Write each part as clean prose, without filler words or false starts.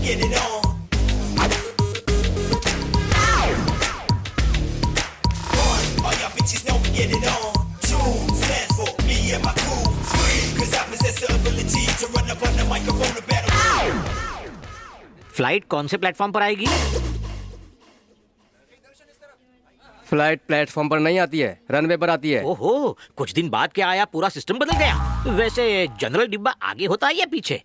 get it on. One, all y'all bitches know we get it on. Two, stands for me and my crew. Three, cause I possess the ability to run up on the microphone to battle. Flight कौन से platform पर आएगी? Flight platform पर नहीं आती है, runway पर आती है। ओहो, कुछ दिन बाद क्या आया, पूरा सिस्टम बदल गया। वैसे जनरल डिब्बा आगे होता है या पीछे?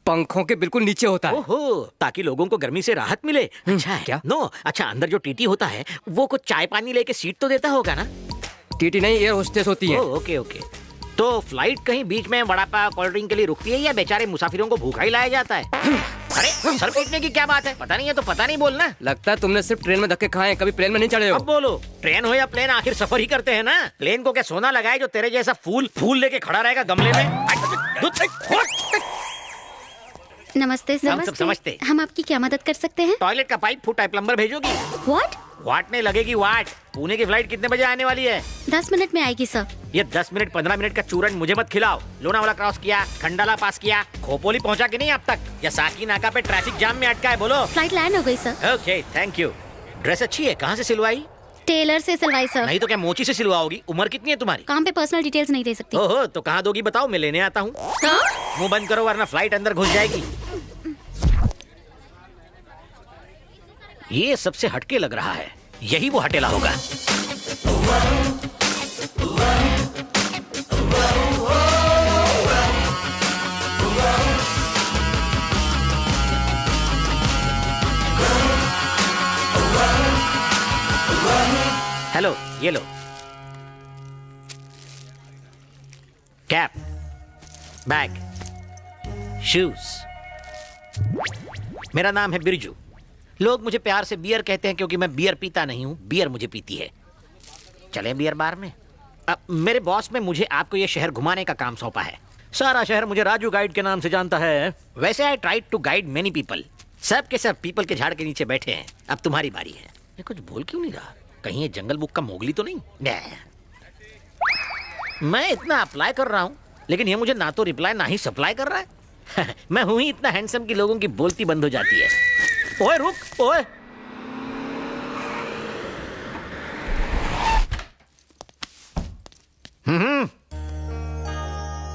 पंखों के बिल्कुल नीचे होता है। ओहो, ताकि लोगों को गर्मी से राहत मिले। अच्छा है क्या? नो, अच्छा अंदर जो टीटी होता है वो कुछ चाय पानी लेके सीट तो देता होगा ना? टीटी नहीं, एयर होस्टेस होती है। Okay okay. तो फ्लाइट कहीं बीच में वड़ा पाव कोल्ड ड्रिंक के लिए रुकती है या बेचारे मुसाफिरों को भूखा ही लाया जाता है? अरे सर पीटने की क्या बात है? पता नहीं है तो पता नहीं बोलना। लगता है तुमने सिर्फ ट्रेन में धक्के खाए हैं, कभी प्लेन में नहीं चढ़े हो। अब बोलो, ट्रेन हो या प्लेन, आखिर सफर ही करते हैं ना। प्लेन को क्या सोना लगाए जो तेरे जैसा फूल लेके खड़ा रहेगा गमले में? नमस्ते सर। हम सब समझते। हम आपकी क्या मदद कर सकते हैं? टॉयलेट का पाइप फूटा है, प्लम्बर भेजोगी? व्हाट? वाट नहीं लगेगी वाट। पुणे की फ्लाइट कितने बजे आने वाली है? 10 मिनट में आएगी सर। ये 10 मिनट 15 मिनट का चूरन मुझे मत खिलाओ। लोनावाला क्रॉस किया, खंडाला पास किया, खोपोली पहुंचा कि नहीं अब तक? या साकी नाका पे ट्रैफिक जाम में अटका है? बोलो। फ्लाइट लैंड हो गई sir. Okay thank you. Dress अच्छी है, कहाँ से सिलवाई? टेलर से सिलवाई सर। नहीं तो क्या मोची से सिलवाओगी? उम्र कितनी है तुम्हारी? काम पे पर्सनल डिटेल्स नहीं दे सकती। ओहो, तो कहाँ दोगी बताओ, मैं लेने आता हूँ। हाँ? मुंह बंद करो वरना फ्लाइट अंदर घुस जाएगी। ये सबसे हटके लग रहा है, यही वो हटेला होगा। हेलो, ये लो। Cap, bag, shoes. मेरा नाम है बिरजू। लोग मुझे प्यार से बियर कहते हैं क्योंकि मैं बियर पीता नहीं हूँ, बियर मुझे पीती है। चले बियर बार में। अब मेरे बॉस में मुझे आपको ये शहर घुमाने का काम सौंपा है। सारा शहर मुझे राजू गाइड के नाम से जानता है। वैसे I tried to guide many people. सब के सब पीपल के झाड़ के नीचे बैठे हैं। अब तुम्हारी बारी है। ये कुछ बोल क्यों नहीं रहा? कहीं ये जंगल बुक का मोगली तो नहीं? मैं इतना अप्लाई कर रहा हूँ लेकिन ये मुझे ना तो रिप्लाई ना ही सप्लाई कर रहा है। मैं हूं ही इतना हैंडसम कि लोगों की बोलती बंद हो जाती है। ओए रुक, ओए।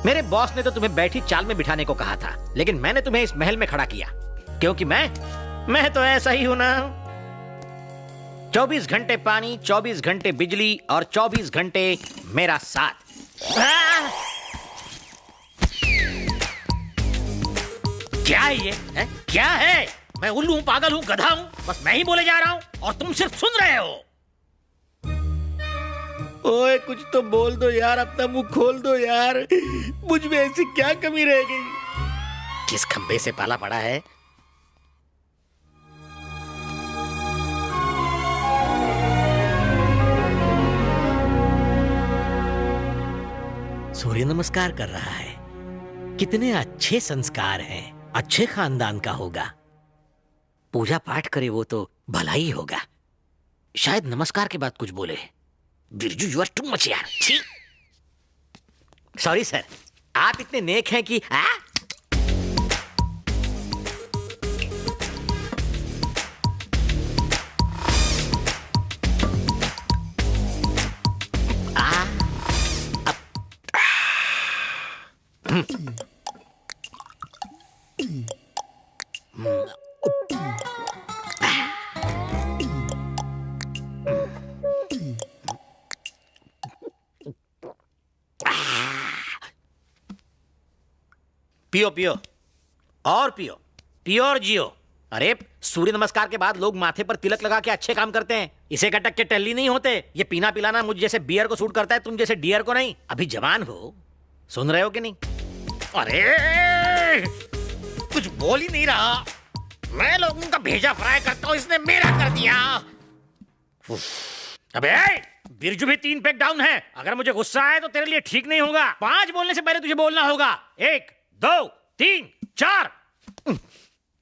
मेरे बॉस ने तो तुम्हें बैठी चाल में बिठाने को कहा था, लेकिन मैंने तुम्हें इस महल में खड़ा किया क्योंकि मैं तो ऐसा ही हूं ना। 24 घंटे पानी, 24 घंटे बिजली और 24 घंटे मेरा साथ। क्या है ये? क्या है? मैं उल्लू हूँ, पागल हूँ, गधा हूँ? बस मैं ही बोले जा रहा हूँ और तुम सिर्फ सुन रहे हो। ओए कुछ तो बोल दो यार, अपना मुंह खोल दो यार। मुझ में ऐसी क्या कमी रह गई? किस खंबे से पाला पड़ा है? सूर्य नमस्कार कर रहा है। कितने अच्छे संस्कार हैं। अच्छे खानदान का होगा। पूजा पाठ करे वो तो भला ही होगा। शायद नमस्कार के बाद कुछ बोले। Birju you are too much यार। सॉरी सर, आप इतने नेक हैं कि पियो पियो और पियो, पियो और जियो। अरे सूर्य नमस्कार के बाद लोग माथे पर तिलक लगा के अच्छे काम करते हैं। इसे कटक के टल्ली नहीं होते। ये पीना पिलाना मुझ जैसे बियर को सूट करता है, तुम जैसे डियर को नहीं। अभी जवान हो, सुन रहे हो कि नहीं? अरे कुछ बोल ही नहीं रहा। मैं लोगों का भेजा फ्राई करता हूं, इसने मेरा कर दिया। अबे बिरजू भी 3 पैक डाउन है। अगर मुझे गुस्सा आए तो तेरे लिए ठीक नहीं होगा। 5 बोलने से पहले तुझे बोलना होगा। 1 2 3 4।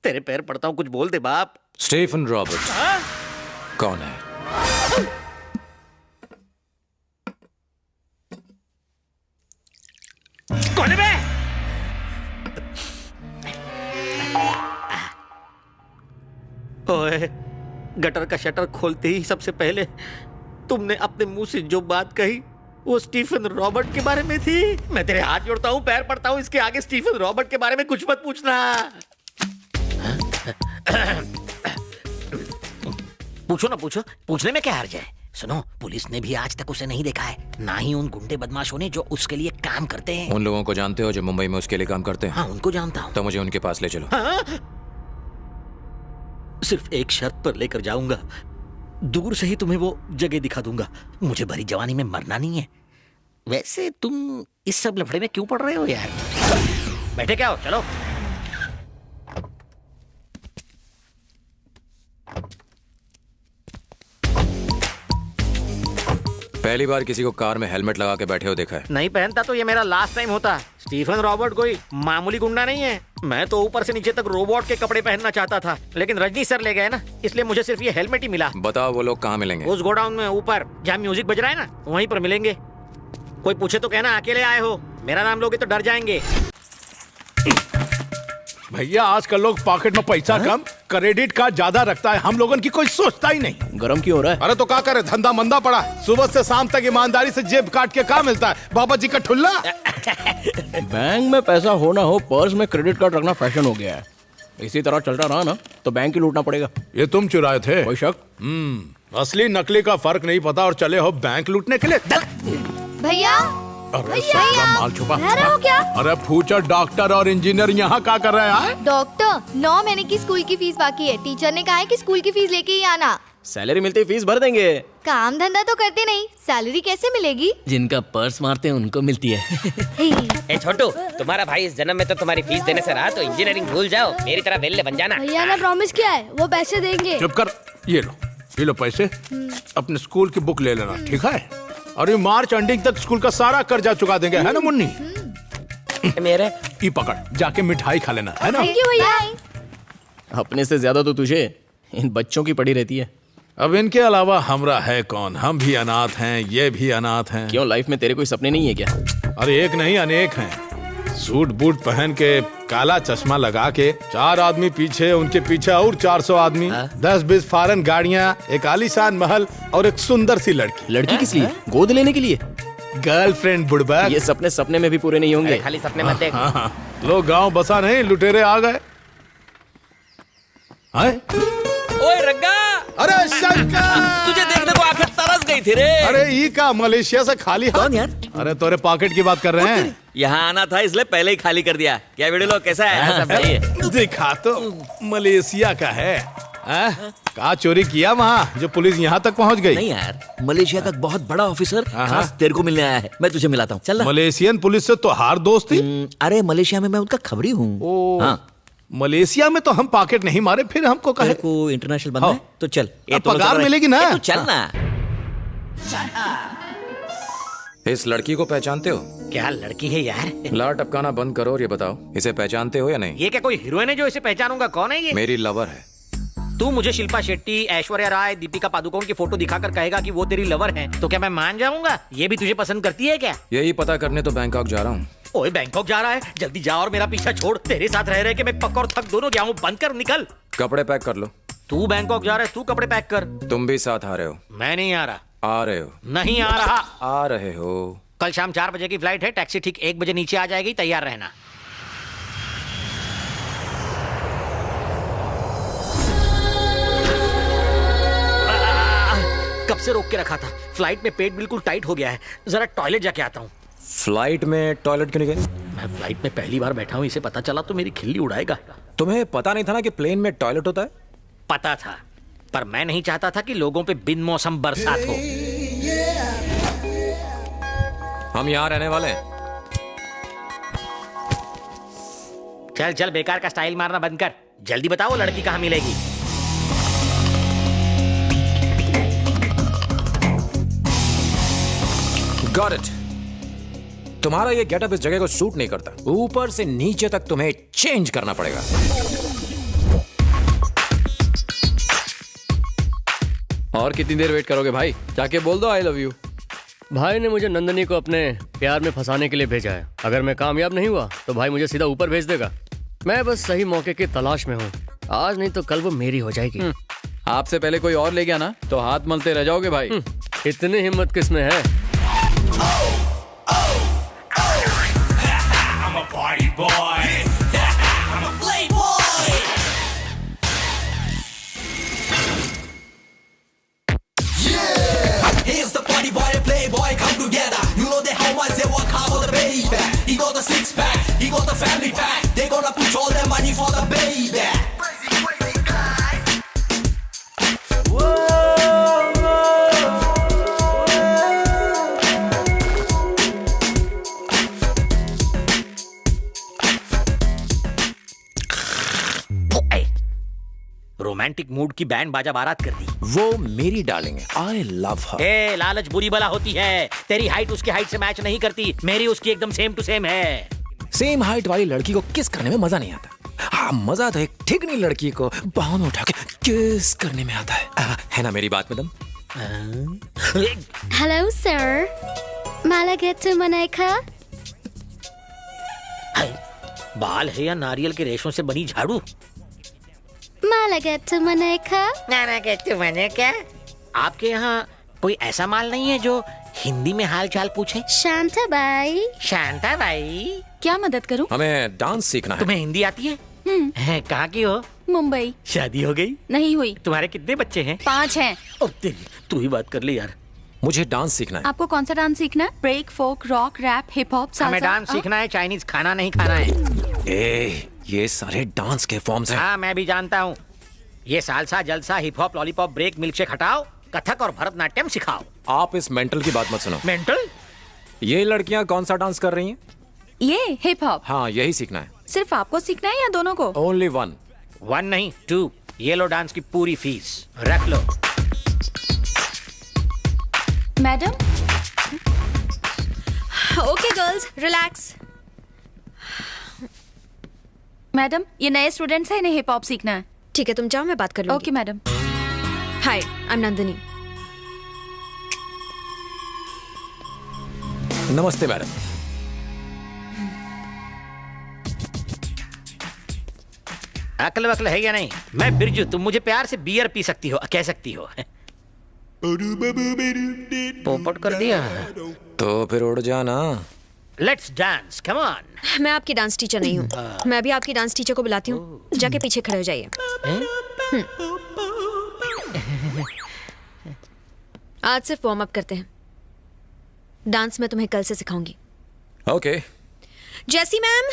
तेरे पैर पड़ता हूं, कुछ बोल दे बाप। स्टीफन रॉबर्ट्स कौन है? कौन है बे? है। गटर का शटर खोलते ही सबसे पहले तुमने अपने मुंह से जो बात कही वो स्टीफन रॉबर्ट के बारे में थी। मैं तेरे हाथ जोड़ता हूँ, पैर पड़ता हूँ, इसके आगे स्टीफन रॉबर्ट के बारे में कुछ मत पूछना। पूछो ना, पूछो, पूछने में क्या हर्ज है। सुनो, पुलिस ने भी आज तक उसे नहीं देखा है, ना ही उन गुंडे बदमाशों ने जो उसके लिए काम करते हैं। उन लोगों को जानते हो जो मुंबई में उसके लिए काम करते हैं? हाँ, उनको जानता हूँ। तो मुझे उनके पास ले चलो। हाँ? सिर्फ एक शर्त पर लेकर जाऊंगा, दूर से ही तुम्हें वो जगह दिखा दूंगा। मुझे भरी जवानी में मरना नहीं है। वैसे तुम इस सब लफड़े में क्यों पड़ रहे हो यार? बैठे क्या हो, चलो। पहली बार किसी को कार में हेलमेट लगा के बैठे हो देखा है? नहीं पहनता तो ये मेरा लास्ट टाइम होता। स्टीफन रॉबर्ट कोई मामूली गुंडा नहीं है। मैं तो ऊपर से नीचे तक रोबोट के कपड़े पहनना चाहता था, लेकिन रजनी सर ले गए ना, इसलिए मुझे सिर्फ ये हेलमेट ही मिला। बताओ वो लोग कहाँ मिलेंगे? उस गोडाउन में ऊपर जहाँ म्यूजिक बज रहा है ना, वहीं पर मिलेंगे। कोई पूछे तो कहना अकेले आए हो, मेरा नाम लोगे तो डर जाएंगे। भैया आजकल लोग पॉकेट में पैसा कम, क्रेडिट कार्ड ज्यादा रखता है। हम लोगों की कोई सोचता ही नहीं। गरम क्यों हो रहा है? अरे तो क्या करे, धंधा मंदा पड़ा। सुबह से शाम तक ईमानदारी से जेब काट के क्या मिलता है? बाबा जी का ठुल्ला। बैंक में पैसा हो ना हो, पर्स में क्रेडिट कार्ड रखना फैशन हो गया है। इसी तरह चलता रहा ना तो बैंक ही लूटना पड़ेगा। ये तुम चुराए थे? कोई शक? असली नकली का फर्क नहीं पता और चले हो बैंक लूटने के लिए। भैया अरे साला माल छुपा। रह रहे हो क्या? अरे फ्यूचर डॉक्टर और इंजीनियर यहाँ क्या कर रहे हैं? डॉक्टर, 9 महीने की स्कूल की फीस बाकी है। टीचर ने कहा है कि स्कूल की फीस लेके ही आना। सैलरी मिलती फीस भर देंगे। काम धंधा तो करते नहीं, सैलरी कैसे मिलेगी? जिनका पर्स मारते हैं उनको मिलती है। ए छोटू, तुम्हारा भाई इस जन्म में तो तुम्हारी फीस देने से रहा, तो इंजीनियरिंग भूल जाओ, मेरी तरह वेल्ले बन जाना। भैया ने प्रॉमिस किया है, वो पैसे देंगे। चुप कर, ये लो पैसे। अपने स्कूल की बुक ले लेना, ठीक है? और ये मार्च एंडिंग तक स्कूल का सारा कर्जा चुका देंगे, है ना मुन्नी? मेरे ये पकड़, जाके मिठाई खा लेना, है ना? थैंक यू भैया। अपने से ज्यादा तो तुझे इन बच्चों की पड़ी रहती है। अब इनके अलावा हमरा है कौन? हम भी अनाथ हैं, ये भी अनाथ हैं। क्यों, लाइफ में तेरे कोई सपने नहीं है क्या? अरे एक नहीं अनेक हैं। सूट बूट पहन के, काला चश्मा लगा के, 4 आदमी पीछे, उनके पीछे और 400 आदमी, 10-20 फॉरेन गाड़ियां, एक आलीशान महल और एक सुंदर सी लड़की। लड़की किस लिए? गोद लेने के लिए? गर्लफ्रेंड बुड़बक। ये सपने सपने में भी पूरे नहीं होंगे। खाली सपने मत देख। हाँ, लोग गांव बसा नहीं, लुटेरे आ गए। ओए रग्गा, अरे शंकर, तुझे देखने को आंखें तरस गई थी रे। अरे ये का मलेशिया से खाली? कौन यार? अरे तोरे पॉकेट की बात कर रहे हैं। यहाँ आना था इसलिए पहले ही खाली कर दिया। क्या वीडियो लोग कैसा है? सब सही है। दिखा तो मलेशिया का है। का चोरी किया वहाँ जो पुलिस यहाँ तक पहुँच गई? नहीं यार, मलेशिया का बहुत बड़ा ऑफिसर खास तेरे को मिलने आया है। मैं तुझे मिलाता हूँ, चल ना। मलेशियन पुलिस से तो हार दोस्ती? अरे मलेशिया में मैं उनका खबरी हूँ। हाँ, मलेशिया में तो हम पॉकेट नहीं मारे, फिर हमको कहे तेरे को इंटरनेशनल बनना है तो चल। अब पगार मिलेगी ना? तो चल ना। इस लड़की को पहचानते हो? क्या लड़की है यार? ला टपकाना बंद करो और ये बताओ, इसे पहचानते हो या नहीं? ये क्या कोई हीरोइन है जो इसे पहचानूंगा? कौन है ये? मेरी लवर है। तू मुझे शिल्पा शेट्टी, ऐश्वर्या राय, दीपिका पादुकोण की फोटो दिखाकर कहेगा कि वो तेरी लवर है, तो क्या मैं मान जाऊंगा? ये भी तुझे पसंद करती है क्या? यही पता करने तो बैंकॉक जा रहा हूँ। ओए बैंकॉक जा रहा है? जल्दी जा और मेरा पीछा छोड़। तेरे साथ रह रहे के मैं पक और थक दोनों गया हूँ। बंद कर, निकल। कपड़े पैक कर लो। तू बैंकॉक जा रहा है, तू कपड़े पैक कर। तुम भी साथ आ रहे हो? मैं नहीं आ रहा। आ रहे हो? नहीं आ रहा। आ रहे हो। कल शाम 4 बजे की फ्लाइट है, टैक्सी ठीक 1 बजे नीचे आ जाएगी, तैयार रहना। कब से रोक के रखा था? फ्लाइट में पेट बिल्कुल टाइट हो गया है, जरा टॉयलेट जाके आता हूँ। फ्लाइट में टॉयलेट क्यों नहीं गए? मैं फ्लाइट में पहली बार बैठा हूँ, इसे पता चला तो मेरी खिल्ली उड़ाएगा। तुम्हें पता नहीं था ना कि प्लेन में टॉयलेट होता है? पता था, पर मैं नहीं चाहता था कि लोगों पे बिन मौसम बरसात हो। हम यहाँ रहने वाले हैं। चल चल, बेकार का स्टाइल मारना बंद कर। जल्दी बताओ लड़की कहाँ मिलेगी? Got it. तुम्हारा ये गेटअप इस जगह को सूट नहीं करता। ऊपर से नीचे तक तुम्हें चेंज करना पड़ेगा। और कितनी देर वेट करोगे भाई? जाके बोल दो आई लव यू। भाई ने मुझे नंदनी को अपने प्यार में फंसाने के लिए भेजा है। अगर मैं कामयाब नहीं हुआ तो भाई मुझे सीधा ऊपर भेज देगा। मैं बस सही मौके की तलाश में हूँ। आज नहीं तो कल वो मेरी हो जाएगी। आपसे पहले कोई और ले गया ना तो हाथ मलते रह जाओगे भाई। इतनी हिम्मत किसमें है? I'm a party boy. I'm a playboy. Yeah, here's the party boy and playboy come together. You know that how much they work hard for the baby. He got the six pack, he got the family pack. They gonna push all their money for the baby. Crazy guys. Romantic mood की band बाजा बारात कर दी। वो मेरी darling है, I love हर। ए, लालच बुरी बला होती है। तेरी हाइट उसकी हाइट से मैच नहीं करती, मेरी उसकी एकदम सेम टू सेम है। सेम हाइट वाली लड़की को किस करने में मजा नहीं आता। हाँ, मजा तो एक ठिकनी लड़की को बाहों में उठा के किस करने में आता है ना मेरी बात मैडम? हेलो सर, माला गेट टू मनाइका। बाल है या नारियल के रेशों से बनी झाड़ू? माला गेट टू मनाइका। नाना कहते मैंने क्या? आपके यहाँ कोई ऐसा माल नहीं है जो हिंदी में हाल चाल पूछे? शांता बाई। शांता बाई, क्या मदद करूं? हमें डांस सीखना है। तुम्हें हिंदी आती है? कहाँ की हो? मुंबई। शादी हो गई? नहीं हुई। तुम्हारे कितने बच्चे हैं? 5 हैं। अब तेरी तू ही बात कर ले यार। मुझे डांस सीखना है। आपको कौन सा डांस सीखना है? Break, folk, rock, rap, hip hop, salsa? हमें डांस सीखना है, चाइनीज खाना नहीं खाना है। ये सारे डांस के फॉर्म्स हैं। हाँ, मैं भी जानता हूँ। ये सालसा, जलसा, hip hop, lollipop, break, milkshake हटाओ, कथक और भरतनाट्यम सिखाओ। आप इस मेंटल की बात मत सुनो। मेंटल? ये लड़कियां कौन सा डांस कर रही हैं? ये हिप हॉप। हाँ, यही सीखना है। सिर्फ आपको सीखना है या दोनों को? Only one. 1 नहीं 2। ये लो डांस की पूरी फीस, रख लो। Madam. Okay girls, relax. Madam, ये नए स्टूडेंट्स हैं, इन्हें हिप हॉप सीखना है। ठीक है, तुम जाओ, मैं बात कर लूंगी। Okay madam. Hi, I am Nandini. नमस्ते मैडम। अकल वकल है या नहीं? मैं बिरजू, तुम मुझे प्यार से बियर पी सकती हो, कह सकती हो। पोपट कर दिया। तो फिर उड़ जाना। Let's dance, come on. मैं आपकी डांस टीचर नहीं हूँ। मैं भी आपकी डांस टीचर को बुलाती हूँ। जाके पीछे खड़े हो जाइए। आज सिर्फ वार्म अप करते हैं। डांस मैं तुम्हें कल से सिखाऊंगी। ओके। जैसी मैम।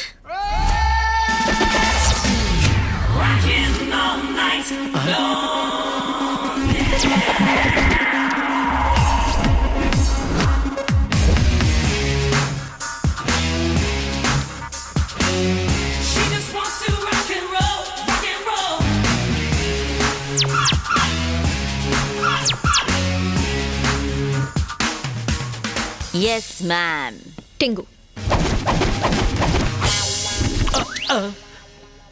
Yes ma'am. टिंगू।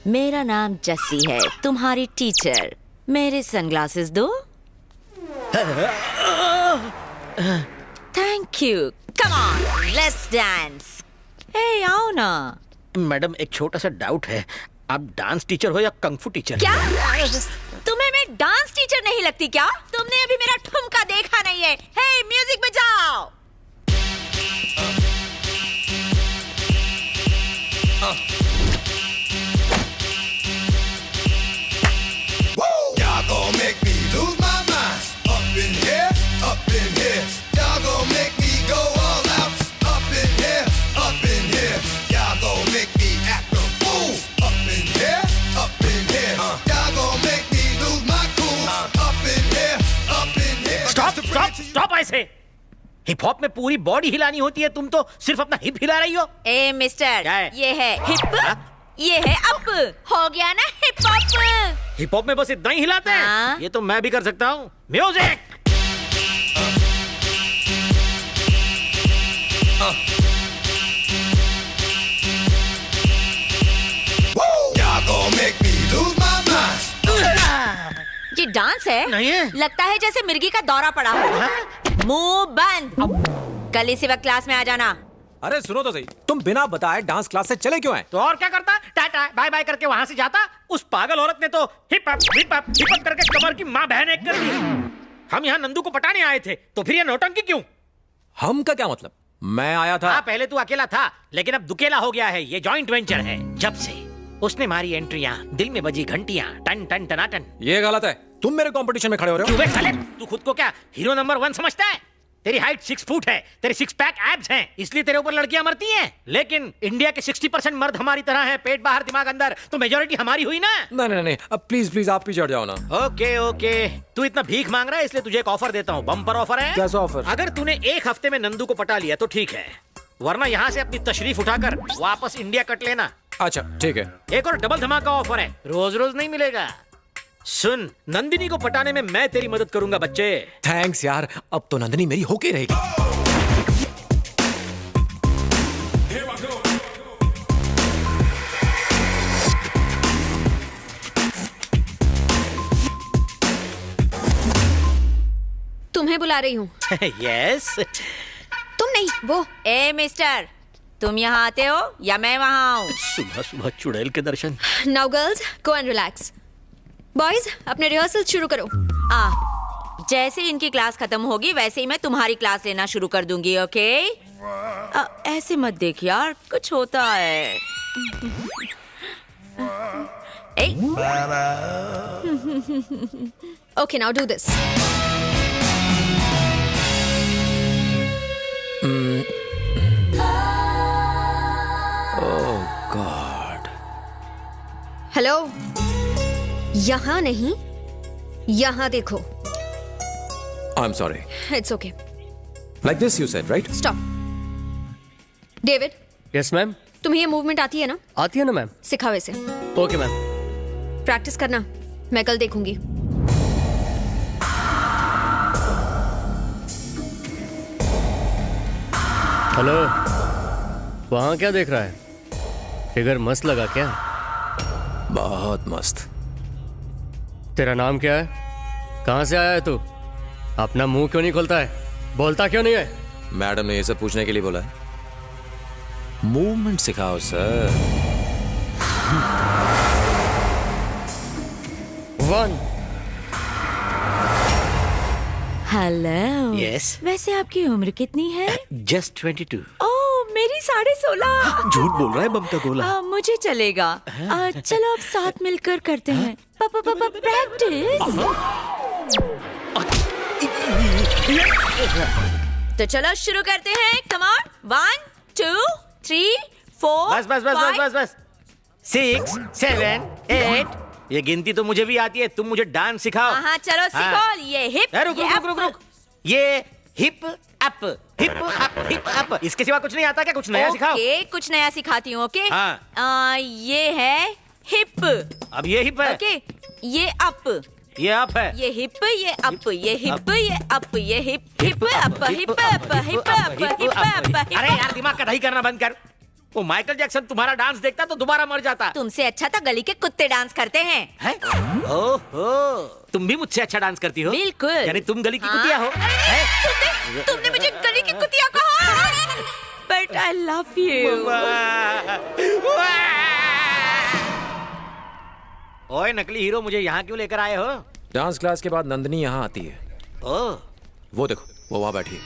मेरा नाम जस्सी है, तुम्हारी टीचर। मेरे सनग्लासेस दो। Thank you. Come on, let's dance. Hey आओ ना। मैडम, एक छोटा सा डाउट है, आप डांस टीचर हो या कंगफू टीचर? क्या तुम्हें मैं डांस टीचर नहीं लगती क्या? तुमने अभी मेरा ठुमका देखा नहीं है। हे म्यूजिक बजाओ। Y'all gon' make me lose my mind. Up in here, up in here. Y'all gon' make me go all out. Up in here, up in here. Y'all gon' make me act a fool. Up in here, up in here. Y'all gon' make me lose my cool. Up in here, up in here. Stop stop stop! ऐसे hip hop में पूरी body हिलानी होती है, तुम तो सिर्फ अपना hip हिला रही हो। ए मिस्टर, क्या है? ये है हिप, ये है अप। हो गया ना हिप हॉप? हिप हॉप में बस इतना ही हिलाते हैं? हाँ। ये तो मैं भी कर सकता हूँ। Music. Y'all gon' make me lose my mind. ये डांस है? नहीं है। लगता है जैसे मिर्गी का दौरा पड़ा हो। मुंह बंद। कल इसी वक्त क्लास में आ जाना। अरे सुनो तो सही, तुम बिना बताए डांस क्लास से चले क्यों आए? तो और क्या करता? टाटा बाय बाय करके वहां से जाता, उस पागल औरत ने तो हिप हप करके कमर की माँ बहन एक कर दी। हम यहाँ नंदू को पटाने आए थे, तो फिर ये नौटंकी क्यों? हम का क्या मतलब? मैं आया था। हाँ, पहले तू अकेला था, लेकिन अब दुकेला हो गया है। ये जॉइंट वेंचर है। जब से उसने मारी एंट्रियां, दिल में बजी घंटियां, टन टन टनाटन। ये गलत है, तुम मेरे कंपटीशन में खड़े हो रहे हो। क्यों बे साले, तू खुद को क्या हीरो नंबर 1 समझता है? तेरी हाइट 6 फुट है, तेरे 6 पैक एब्स हैं, इसलिए तेरे ऊपर लड़कियां मरती हैं। लेकिन इंडिया के 60% मर्द हमारी तरह हैं, पेट बाहर दिमाग अंदर, तो मेजोरिटी हमारी हुई ना। नहीं, अब प्लीज आप भी चढ़ जाओ ना। ओके, तू इतना भीख मांग रहा है, इसलिए तुझे एक ऑफर देता हूँ। बम्पर ऑफर है। कैसा ऑफर? अगर तूने 1 हफ्ते में नंदू को पटा लिया तो ठीक है, वरना यहाँ से अपनी तशरीफ उठाकर वापस इंडिया कट लेना। अच्छा ठीक है। एक और डबल धमाका ऑफर है, रोज रोज नहीं मिलेगा। सुन, नंदिनी को पटाने में मैं तेरी मदद करूंगा बच्चे। थैंक्स यार, अब तो नंदिनी मेरी होके रहेगी। तुम्हें बुला रही हूँ। यस। तुम नहीं, वो। ए मिस्टर, तुम यहाँ आते हो या मैं वहाँ आऊँ? सुबह सुबह चुड़ैल के दर्शन। Now girls, go and relax. Boys, अपने रिहर्सल शुरू करो। जैसे ही इनकी क्लास खत्म होगी वैसे ही मैं तुम्हारी क्लास लेना शुरू कर दूंगी, ओके? ऐसे मत देख यार, कुछ होता है। Okay, now do this. Oh God. Hello, यहाँ नहीं, यहाँ देखो। I am sorry. It's okay. Like this you said, right? Stop. David, yes ma'am. तुम्हें ये मूवमेंट आती है ना? आती है ना मैम। सिखाओ इसे। Okay ma'am. प्रैक्टिस करना, मैं कल देखूंगी। हेलो, वहाँ क्या देख रहा है? फिगर मस्त लगा क्या? बहुत मस्त। तेरा नाम क्या है? कहाँ से आया है तू? अपना मुंह क्यों नहीं खोलता है? बोलता क्यों नहीं है? मैडम ने ये सब पूछने के लिए बोला है। मूवमेंट सिखाओ सर। 1। हेलो। यस। वैसे आपकी उम्र कितनी है? जस्ट 22। ओह, मेरी 16.5। झूठ बोल रहा है बम का गोला। मुझे चलेगा। चलो अब साथ मिलकर करते हैं। प्रैक्टिस। तो चलो शुरू करते हैं। Come on. 1 2 3 4। बस। 6 7 8। ये गिनती तो मुझे भी आती है, तुम मुझे डांस सिखाओ। हाँ, चलो सिखाओ। ये हिप। रुक। ये हिप अप। इसके सिवा कुछ नहीं आता क्या? कुछ नया सिखाओ। ओके, कुछ नया सिखाती हूँ। ओके। हाँ। ये है हिप। अब ये हिप है। ओके, ये अप। ये अप है। ये हिप, ये अप, ये हिप, ये अप, ये हिप अप, हिप अप। अरे यार, दिमाग का दही करना बंद कर। वो माइकल जैक्सन तुम्हारा डांस देखता तो दोबारा मर जाता। तुमसे अच्छा तो गली के कुत्ते डांस करते हैं। ओहो, तुम भी मुझसे अच्छा डांस करती हो? बिल्कुल। यानी तुम गली की कुतिया हो? तुमने मुझे गली की कुतिया कहा? But I love you. ओए नकली हीरो, मुझे यहाँ क्यों लेकर आए हो? डांस क्लास के बाद नंदिनी यहाँ आती है। ओह, वो देखो, वो वहाँ बैठी है।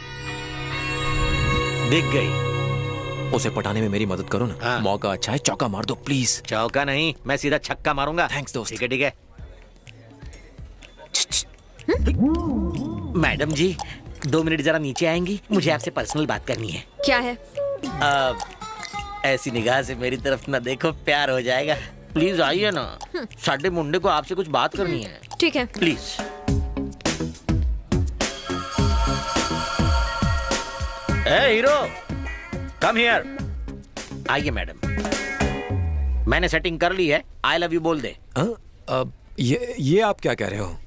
दिख गई। उसे पटाने में मेरी मदद करो ना। हाँ। मौका अच्छा है, चौका मार दो प्लीज। चौका नहीं, मैं सीधा छक्का मारूंगा। थैंक्स दोस्त। ठीक है। मैडम जी, 2 मिनट जरा नीचे आएंगी? मुझे आपसे पर्सनल बात करनी है। क्या है? ऐसी निगाह से मेरी तरफ ना देखो, प्यार हो जाएगा। प्लीज आइए ना, साडे मुंडे को आपसे कुछ बात करनी है। ठीक है। Please. A hero, come here. आइए मैडम, मैंने सेटिंग कर ली है। आई लव यू बोल दे। ये आप क्या कह रहे हो?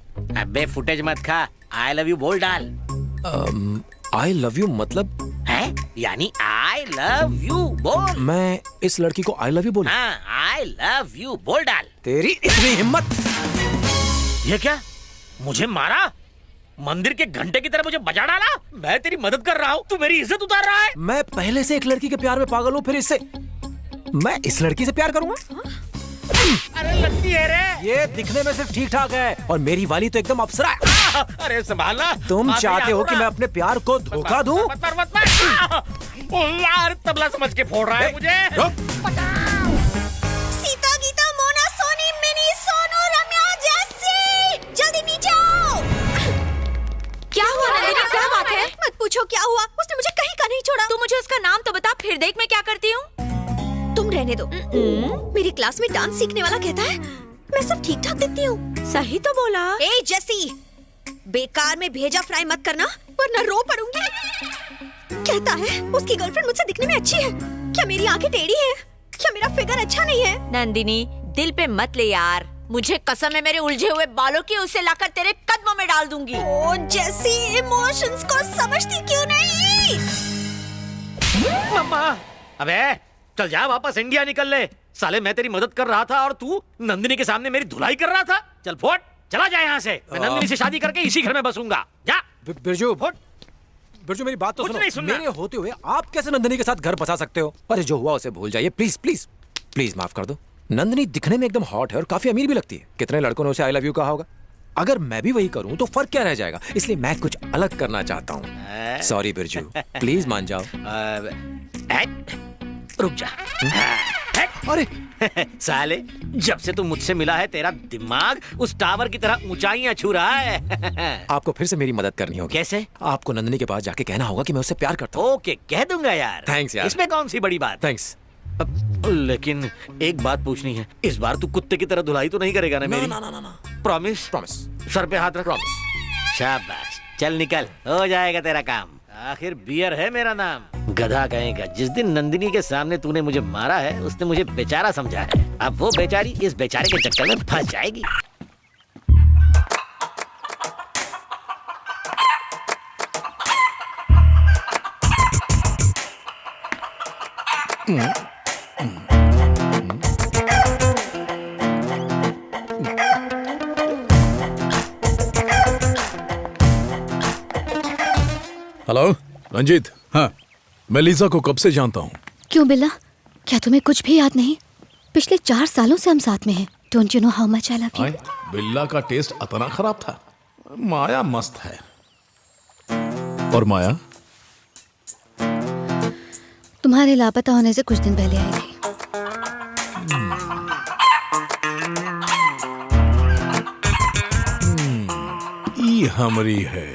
अबे फुटेज मत खा, आई लव यू बोल डाल। आई लव यू मतलब? है यानी आई लव यू बोल। मैं इस लड़की को आई लव यू बोलूं? हाँ, आई लव यू बोल डाल। तेरी इतनी हिम्मत! ये क्या, मुझे मारा? मंदिर के घंटे की तरह मुझे बजा डाला? मैं तेरी मदद कर रहा हूँ, तू मेरी इज्जत उतार रहा है। मैं पहले से एक लड़की के प्यार में पागल हूँ, फिर इससे मैं इस लड़की से प्यार करूंगा? अरे लगती है रे। ये दिखने में सिर्फ ठीक ठाक है और मेरी वाली तो एकदम अप्सरा है। अरे संभालना। तुम चाहते हो कि मैं अपने प्यार को धोखा दूं? मत मार, मत मार। ओ यार, तबला समझ के फोड़ रहा है मुझे। सीता, गीता, मोना, सोनी, मिनी, सोनू, रम्या, जैसी, जल्दी नीचे आओ। क्या हुआ नंदिनी, क्या बात है? मत पूछो क्या हुआ, उसने मुझे कहीं का नहीं छोड़ा। तू मुझे उसका नाम तो बता, फिर देख मैं क्या करती हूँ। तुम रहने दो। मेरी क्लास में डांस सीखने वाला कहता है मैं सब ठीक ठाक दिखती हूँ। सही तो बोला। ए जैसी, बेकार में भेजा फ्राई मत करना वरना रो पड़ूंगी। कहता है उसकी गर्लफ्रेंड मुझसे दिखने में अच्छी है। क्या मेरी आंखें टेढ़ी हैं? क्या मेरा फिगर अच्छा नहीं है? नंदिनी, दिल पे मत ले यार। मुझे कसम है मेरे उलझे हुए बालों की, उसे लाकर तेरे कदमों में डाल दूंगी। ओ जैसी, इमोशंस को समझती क्यों नहीं? मम्मा, अबे चल जा, वापस इंडिया निकल ले। साले मैं तेरी मदद कर रहा था और तू नंदिनी के सामने मेरी धुलाई कर रहा था। चल फोट, चला जा यहाँ से। मैं नंदिनी से शादी करके इसी घर में बसूंगा। जा बिरजू, बिरजू मेरी बात तो कुछ सुनो। नहीं सुनना। मेरे होते हुए आप कैसे नंदिनी के साथ घर बसा सकते हो? अरे जो हुआ उसे भूल जाइए, प्लीज प्लीज प्लीज माफ कर दो। नंदिनी दिखने में एकदम हॉट है और काफी अमीर भी लगती है। कितने लड़कों ने उसे आई लव यू कहा होगा। अगर मैं भी वही करूं तो फर्क क्या रह जाएगा? इसलिए मैं कुछ अलग करना चाहता हूँ। सॉरी बिरजू, प्लीज मान जाओ। रुक जा। अरे साले, जब से तू मुझसे मिला है तेरा दिमाग उस टावर की तरह ऊंचाइयां छू रहा है। आपको फिर से मेरी मदद करनी होगी। कैसे? आपको नंदिनी के पास जाके कहना होगा कि मैं उससे प्यार करता हूँ। ओके, कह दूंगा यार। थैंक्स यार। इसमें कौन सी बड़ी बात? थैंक्स। लेकिन एक बात पूछनी है, इस बार तू कुत्ते की तरह धुलाई तो नहीं करेगा ना मेरी? ना। प्रॉमिस? प्रॉमिस। सर पे हाथ रख। प्रॉमिस। शाबाश, चल निकल, हो जाएगा तेरा काम। आखिर बियर है मेरा नाम। गधा कहेगा। जिस दिन नंदिनी के सामने तूने मुझे मारा है उसने मुझे बेचारा समझा है। अब वो बेचारी इस बेचारे के चक्कर में फंस जाएगी। हेलो रंजीत। हाँ, मैं लीजा को कब से जानता हूँ। क्यों बिल्ला, क्या तुम्हें कुछ भी याद नहीं? पिछले 4 सालों से हम साथ में हैं। Don't you know how much I love you? बिल्ला का टेस्ट इतना खराब था। माया मस्त है। और माया तुम्हारे लापता होने से कुछ दिन पहले आई थी। ई हमरी है।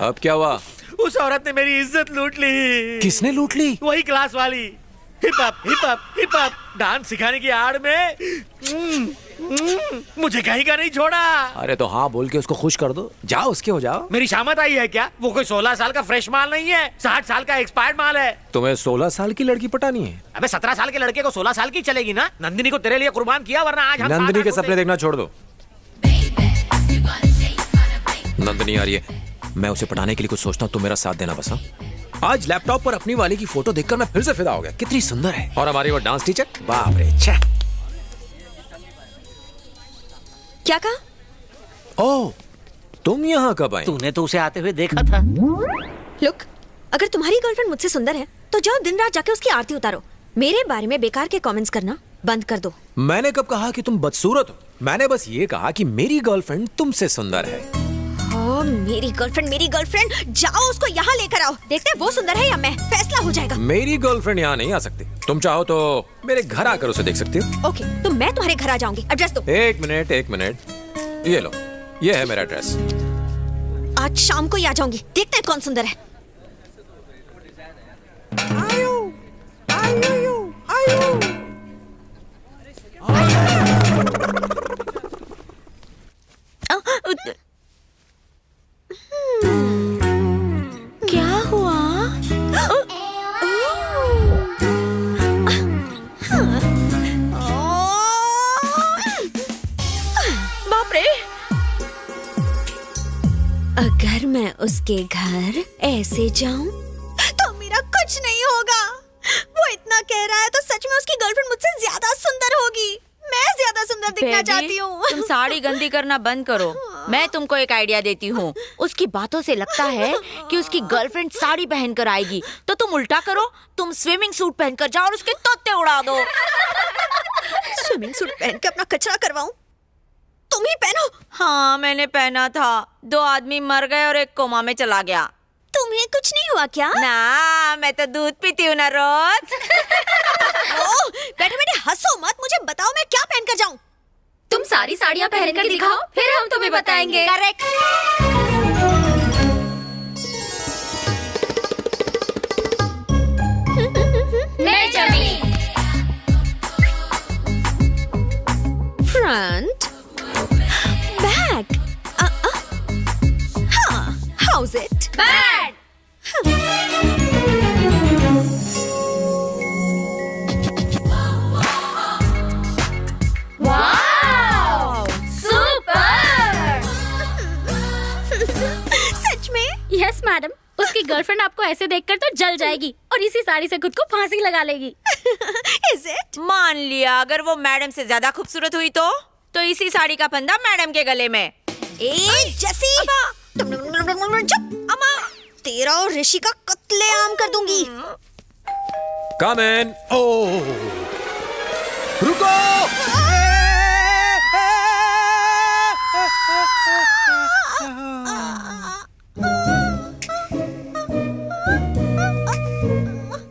अब क्या हुआ? उस औरत ने मेरी इज्जत लूट ली। किसने लूट ली? वही क्लास वाली। Hip hop hip hop hip hop dance सिखाने की आड़ में मुझे कहीं का नहीं छोड़ा। अरे तो हाँ बोल के उसको खुश कर दो। जाओ उसके हो जाओ। मेरी शामत आई है क्या? वो कोई 16 साल का फ्रेश माल नहीं है, 60 साल का एक्सपायर्ड माल है। तुम्हें 16 साल की लड़की पटानी है? अबे 17 साल के लड़के को 16 साल की चलेगी ना? नंदिनी को तेरे लिए कुर्बान किया, वरना आज हम नंदिनी के सपने देखना छोड़ दो। नंदिनी आ रही है, मैं उसे पढ़ाने के लिए कुछ सोचता हूँ, तो मेरा साथ देना बस। हाँ? आज लैपटॉप पर अपनी वाली की फोटो देखकर मैं फिर से फिदा हो गया। कितनी सुंदर है। और हमारी वो डांस टीचर, बाप रे छे। क्या कहा? ओह, तुम यहाँ कब आई? तूने तो उसे आते हुए देखा था। लुक, अगर तुम्हारी गर्लफ्रेंड मुझसे सुंदर है तो जाओ दिन रात जाके उसकी आरती उतारो। मेरे बारे में बेकार के कमेंट्स करना बंद कर दो। मैंने कब कहा कि तुम बदसूरत हो? मैंने बस ये कहा कि मेरी गर्लफ्रेंड तुमसे सुंदर है। मेरी गर्लफ्रेंड, जाओ उसको यहाँ लेकर आओ। देखते हैं वो सुंदर है या मैं, फैसला हो जाएगा। मेरी गर्लफ्रेंड यहाँ नहीं आ सकती। तुम चाहो तो मेरे घर आकर उसे देख सकती हो। ओके, तो मैं तुम्हारे घर आ जाऊंगी। एड्रेस दो। एक मिनट, ये लो, ये है मेरा एड्रेस। आज शाम को ही आ जाऊंगी। देखते हैं कौन सुंदर है। क्या हुआ? बाप रे। अगर मैं उसके घर ऐसे जाऊं तो मेरा कुछ नहीं होगा। वो इतना कह रहा है तो सच में उसकी गर्लफ्रेंड मुझसे ज्यादा सुंदर होगी। मैं ज्यादा सुंदर दिखना चाहती हूँ। तुम साड़ी गंदी करना बंद करो। मैं तुमको एक आइडिया देती हूँ। उसकी बातों से लगता है कि उसकी गर्लफ्रेंड साड़ी पहनकर आएगी, तो तुम उल्टा करो, तुम स्विमिंग सूट पहनकर जाओ और उसके तोते उड़ा दो। स्विमिंग सूट पहन के अपना कचरा करवाऊं? तुम ही पहनो। हाँ, मैंने पहना था। 2 आदमी मर गए और 1 कोमा में चला गया। तुम्हें कुछ नहीं हुआ क्या? ना, मैं तो दूध पीती हूँ ना रोज। बैठे बैठे हंसो मत, मुझे बताओ मैं क्या पहन कर जाऊं? तुम सारी साड़ियाँ पहनकर दिखाओ, फिर हम तुम्हें बताएंगे। करेक्ट। मैं जमी। फ्रंट, बैक, हाँ, how's it? Bad. Wow, super. सच में? यस मैडम, उसकी गर्लफ्रेंड आपको ऐसे देखकर तो जल जाएगी और इसी साड़ी से खुद को फांसी लगा लेगी। Is it? मान लिया अगर वो मैडम से ज्यादा खूबसूरत हुई तो इसी साड़ी का फंदा मैडम के गले में। जैसी चुप। अम्मा, तेरा और ऋषि का कत्लेआम कर दूंगी। कम इन। ओह, रुको।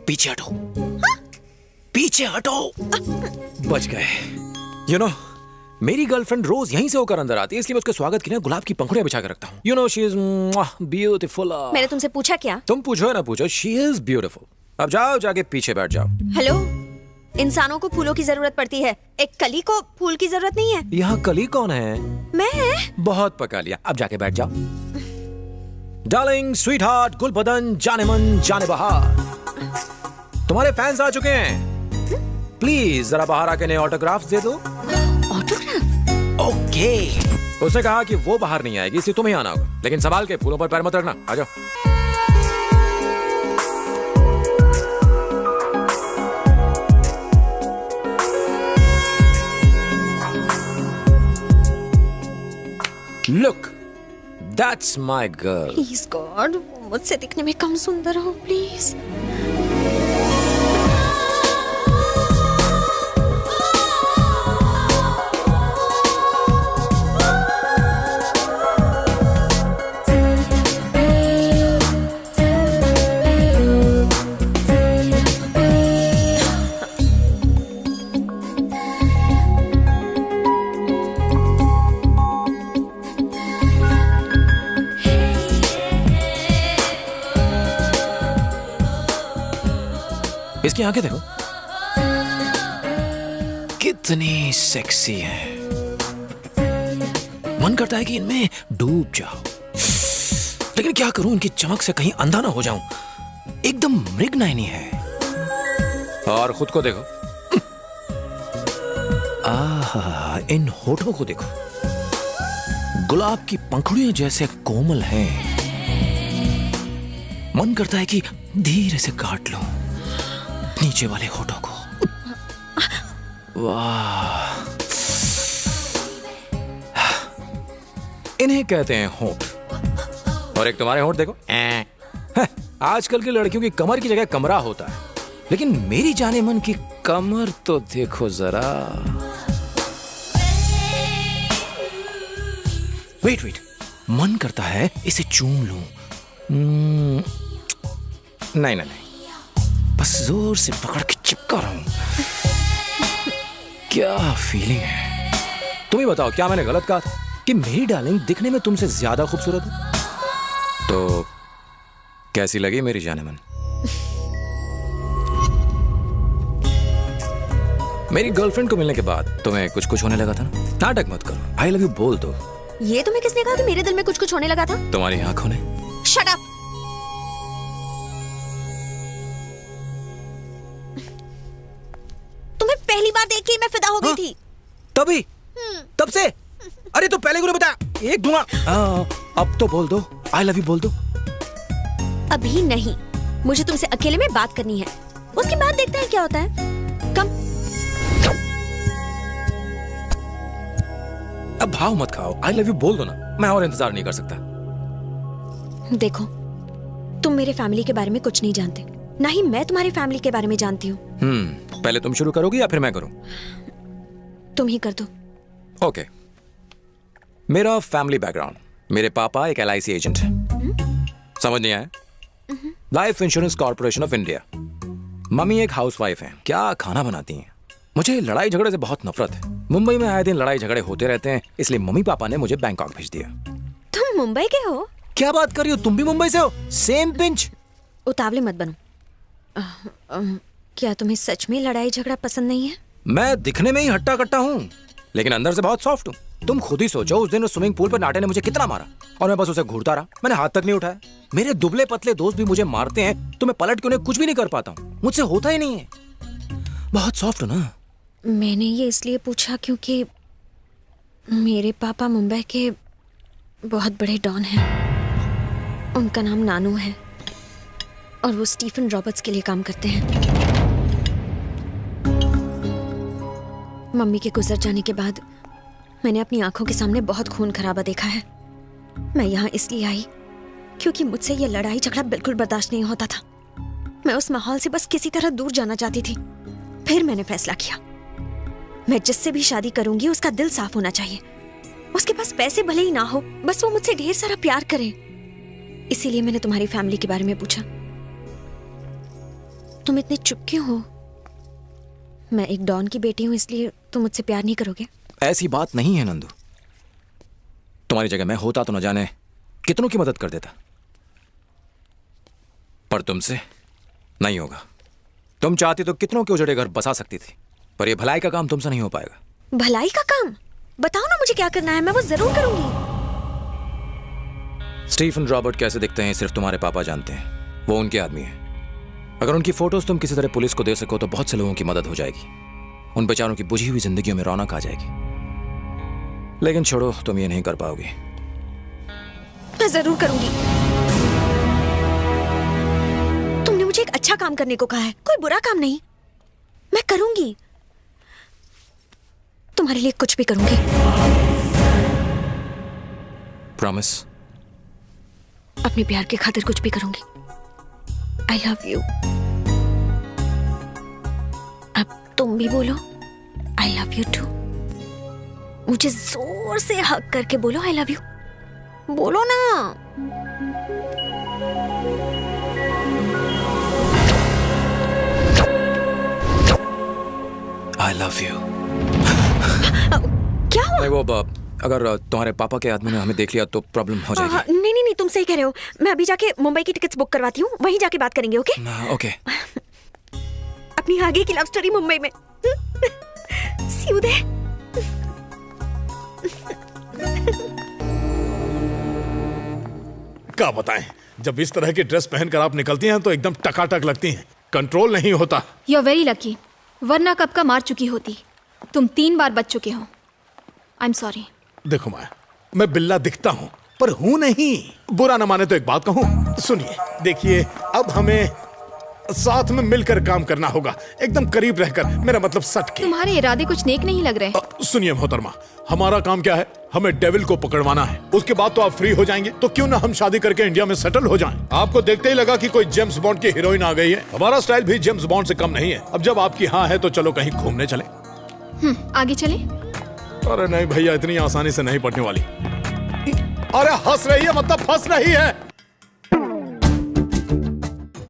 पीछे हटो। पीछे हटो। बच गए। यू नो, मेरी गर्लफ्रेंड रोज यहीं से होकर अंदर आती है, इसलिए मैं उसके स्वागत के लिए गुलाब की पंखुड़ियां बिछा के रखता हूँ। You know, she is beautiful. मैंने तुमसे पूछा क्या? तुम पूछो ना पूछो, शी इज ब्यूटीफुल। अब जाओ, जाके पीछे बैठ जाओ। हेलो, इंसानों को फूलों की जरूरत पड़ती है, एक कली को फूल की जरूरत नहीं है। यहाँ कली कौन है? मैं। बहुत पका लिया, अब जाके बैठ जाओ। डार्लिंग, स्वीट हार्ट, गुल बदन, जाने मन जाने बहार, तुम्हारे फैंस आ चुके हैं। प्लीज जरा बाहर आके नए ऑटोग्राफ्स दे दो। ऑटोग्राफ? ओके। उसने कहा कि वो बाहर नहीं आएगी, इसलिए तुम्हें आना होगा, लेकिन संभाल के, फूलों पर पैर मत रखना। आ जाओ। Look, that's my girl. Please God, मुझसे दिखने में कम सुंदर हो प्लीज। इसकी आंखें देखो, कितनी सेक्सी है। मन करता है कि इनमें डूब जाओ, लेकिन क्या करूं, इनकी चमक से कहीं अंधा ना हो जाऊं। एकदम मृगनयनी है। और खुद को देखो, आहा, इन होठों को देखो, गुलाब की पंखुड़ियां जैसे कोमल हैं। मन करता है कि धीरे से काट लूं नीचे वाले होठों को। वाह, इन्हें कहते हैं होठ। और एक तुम्हारे होठ देखो। आजकल की लड़कियों की कमर की जगह कमरा होता है, लेकिन मेरी जाने मन की कमर तो देखो जरा। वेट वेट, मन करता है इसे चूम लूं। नहीं नहीं नहीं, बस जोर से पकड़ के चिपका रहा हूं। क्या फीलिंग है। तुम ही बताओ, क्या मैंने गलत कहा था कि मेरी डार्लिंग दिखने में तुमसे ज्यादा खूबसूरत है? तो कैसी लगी मेरी जाने मन? मेरी गर्लफ्रेंड को मिलने के बाद तुम्हें कुछ कुछ होने लगा था ना? नाटक मत करो, आई लव यू बोल दो। ये तुम्हें किसने कहा कि मेरे दिल में कुछ कुछ होने लगा था? तुम्हारी आंखों ने। Shut up. तुम्हें पहली बार देख के मैं फिदा हो गई थी। तभी? तब से? अरे तो पहले क्यों नहीं बताया? एक दूंगा। अब तो बोल दो, आई लव यू बोल दो। अभी नहीं, मुझे तुमसे अकेले में बात करनी है, उसके बाद देखते हैं क्या होता है। कम। अब भाव मत खाओ, आई लव यू बोल दो ना। मैं और इंतजार नहीं कर सकता। देखो, तुम मेरे फैमिली के बारे में कुछ नहीं जानते, ना ही मैं तुम्हारी फैमिली के बारे में जानती हूँ। पहले तुम शुरू करोगी या फिर मैं करूं? तुम ही कर दो। ओके। मेरा फैमिली बैकग्राउंड, मेरे पापा एक LIC एजेंट है। समझ नहीं आया? Life insurance corporation of India. Mummy एक हाउसवाइफ है, क्या खाना बनाती हैं। मुझे लड़ाई झगड़े से बहुत नफरत है। मुंबई में आए दिन लड़ाई झगड़े होते रहते हैं, इसलिए मम्मी पापा ने मुझे बैंकॉक भेज दिया। तुम मुंबई के हो? क्या बात कर रही हो, तुम भी मुंबई से हो? Same pinch. उतावले मत बनो। क्या तुम्हें सच में लड़ाई झगड़ा पसंद नहीं है? मैं दिखने में ही हट्टा कट्टा हूँ, लेकिन अंदर से बहुत सॉफ्ट हूँ। तुम खुद ही सोचो, उस दिन उस स्विमिंग पूल पर नाटे ने मुझे कितना मारा और मैं बस उसे घूरता रहा, मैंने हाथ तक नहीं उठाया। मेरे दुबले पतले दोस्त भी मुझे मारते हैं तो मैं पलट के उन्हें कुछ भी नहीं कर पाता हूँ, मुझसे होता ही नहीं है। बहुत सॉफ्ट हूँ ना। मैंने ये इसलिए पूछा क्योंकि मेरे पापा मुंबई के बहुत बड़े डॉन हैं। उनका नाम नानू है और वो स्टीफन रॉबर्ट्स के लिए काम करते हैं। मम्मी के गुजर जाने के बाद मैंने अपनी आंखों के सामने बहुत खून खराबा देखा है। मैं यहाँ इसलिए आई क्योंकि मुझसे ये लड़ाई झगड़ा बिल्कुल बर्दाश्त नहीं होता था। मैं उस माहौल से बस किसी तरह दूर जाना चाहती थी। फिर मैंने फैसला किया, मैं जिससे भी शादी करूंगी उसका दिल साफ होना चाहिए। उसके पास पैसे भले ही ना हो, बस वो मुझसे ढेर सारा प्यार करे। इसीलिए मैंने तुम्हारी फैमिली के बारे में पूछा। तुम इतने चुप क्यों हो? मैं एक डॉन की बेटी हूँ, इसलिए तुम मुझसे प्यार नहीं करोगे? ऐसी बात नहीं है नंदू। तुम्हारी जगह मैं होता तो न जाने कितनों की मदद कर देता, पर तुमसे नहीं होगा। तुम चाहती तो कितनों के उजड़े घर बसा सकती थी, पर यह भलाई का काम तुमसे नहीं हो पाएगा। भलाई का काम? बताओ ना मुझे क्या करना है, मैं वो जरूर करूंगी। स्टीफन रॉबर्ट कैसे दिखते हैं सिर्फ तुम्हारे पापा जानते हैं। वो उनके आदमी हैं। अगर उनकी फोटोज तुम किसी तरह पुलिस को दे सको तो बहुत से लोगों की मदद हो जाएगी। उन बेचारों की बुझी हुई जिंदगियों में रौनक आ जाएगी। लेकिन छोड़ो, तुम ये नहीं कर पाओगी। मैं जरूर करूंगी। तुमने मुझे एक अच्छा काम करने को कहा है, कोई बुरा काम नहीं। मैं करूंगी, तुम्हारे लिए कुछ भी करूंगी। प्रॉमिस? अपने प्यार के खातिर कुछ भी करूंगी। I love you. अब तुम भी बोलो आई लव यू टू। मुझे जोर से हग करके बोलो आई लव यू। बोलो ना। I love you. क्या हुआ? नहीं, वो अगर तुम्हारे पापा के आदमी ने हमें देख लिया तो प्रॉब्लम हो जाएगी। नहीं, तुम सही कह रहे हो। मैं अभी जाके मुंबई की टिकट्स बुक करवाती हूँ, वहीं जाके बात करेंगे। ओके? ओके। अपनी आगे की लव स्टोरी मुंबई में। See you there. क्या बताएं, जब इस तरह की ड्रेस पहनकर आप निकलती हैं तो एकदम टकाटक लगती हैं, कंट्रोल नहीं होता। यू आर वेरी लकी, वरना कब का मार चुकी होती। तुम 3 बार बच चुके हो। I am sorry. देखो मैं बिल्ला दिखता हूँ पर हूं नहीं। बुरा न माने तो एक बात कहूँ, सुनिए। देखिए, अब हमें साथ में मिलकर काम करना होगा, एकदम करीब रहकर, मेरा मतलब सट के। तुम्हारे इरादे कुछ नेक नहीं लग रहे। सुनिए मोहतरमा, हमारा काम क्या है? हमें डेविल को पकड़वाना है। उसके बाद तो आप फ्री हो जाएंगे, तो क्यों ना हम शादी करके इंडिया में सेटल हो जाएं। आपको देखते ही लगा कि कोई जेम्स बॉन्ड की हीरोइन आ गई है। हमारा स्टाइल भी जेम्स बॉन्ड से कम नहीं है। अब जब आपकी हाँ है तो चलो कहीं घूमने चले। आगे चले? अरे नहीं भैया, इतनी आसानी से नहीं पड़ने वाली। अरे हंस रही है मतलब फंस रही है।